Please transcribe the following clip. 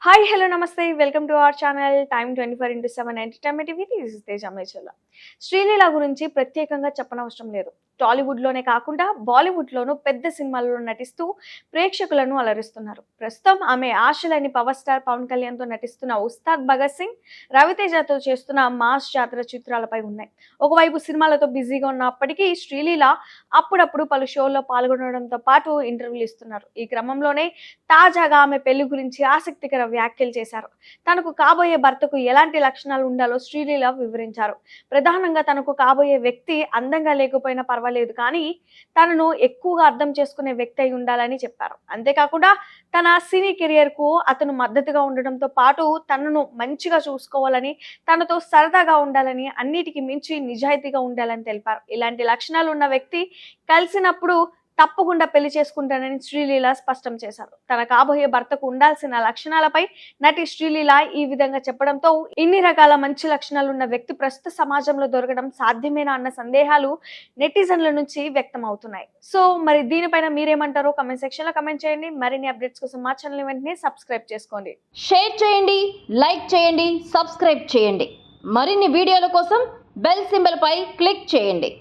Hi hello నమస్తే welcome to our channel time 24/7 entertainment TV. This is Teja Mechala. Sreeleela గురించి ప్రత్యేకంగా చెప్పనవసరం లేదు. టాలీవుడ్లోనే కాకుండా బాలీవుడ్లోనూ పెద్ద సినిమాల్లో నటిస్తూ ప్రేక్షకులను అలరిస్తున్నారు. ప్రస్తుతం ఆమె ఆశలని పవర్ స్టార్ పవన్ కళ్యాణ్తో నటిస్తున్న ఉస్తాద్ భగత్ సింగ్, రవితేజతో చేస్తున్న మాస్ జాతర చిత్రాలపై ఉన్నాయి. ఒకవైపు సినిమాలతో బిజీగా ఉన్నప్పటికీ శ్రీలీల అప్పుడప్పుడు పలు షోల్లో పాల్గొనడంతో పాటు ఇంటర్వ్యూలు ఇస్తున్నారు. ఈ క్రమంలోనే తాజాగా ఆమె పెళ్లి గురించి ఆసక్తికర వ్యాఖ్యలు చేశారు. తనకు కాబోయే భర్తకు ఎలాంటి లక్షణాలు ఉండాలో శ్రీలీల వివరించారు. ప్రధానంగా తనకు కాబోయే వ్యక్తి అందంగా లేకపోయినా పర్వాలేదు, కానీ తనను ఎక్కువగా అర్థం చేసుకునే వ్యక్తి అయి ఉండాలని చెప్పారు. అంతేకాకుండా తన సినీ కెరియర్ కు అతను మద్దతుగా ఉండడంతో పాటు తనను మంచిగా చూసుకోవాలని, తనతో సరదాగా ఉండాలని, అన్నిటికీ మించి నిజాయితీగా ఉండాలని తెలిపారు. ఇలాంటి లక్షణాలు ఉన్న వ్యక్తి కలిసినప్పుడు తప్పకుండా పెళ్లి చేసుకుంటానని శ్రీలీల స్పష్టం చేశారు. తన కాబోయే భర్తకు ఉండాల్సిన లక్షణాలపై నటి శ్రీలీల ఈ విధంగా చెప్పడంతో ఇన్ని రకాల మంచి లక్షణాలు ఉన్న వ్యక్తి ప్రస్తుత సమాజంలో దొరకడం సాధ్యమేనా అన్న సందేహాలు నెటిజన్ల నుంచి వ్యక్తం అవుతున్నాయి. సో మరి దీనిపైన మీరేమంటారో కమెంట్ సెక్షన్ లో కమెంట్ చేయండి. మరిన్ని అప్డేట్స్ కోసం మా ఛానల్ వెంటనే సబ్స్క్రైబ్ చేసుకోండి. షేర్ చేయండి, లైక్ చేయండి, సబ్స్క్రైబ్ చేయండి. మరిన్ని వీడియోల కోసం బెల్ సింబల్ పై క్లిక్ చేయండి.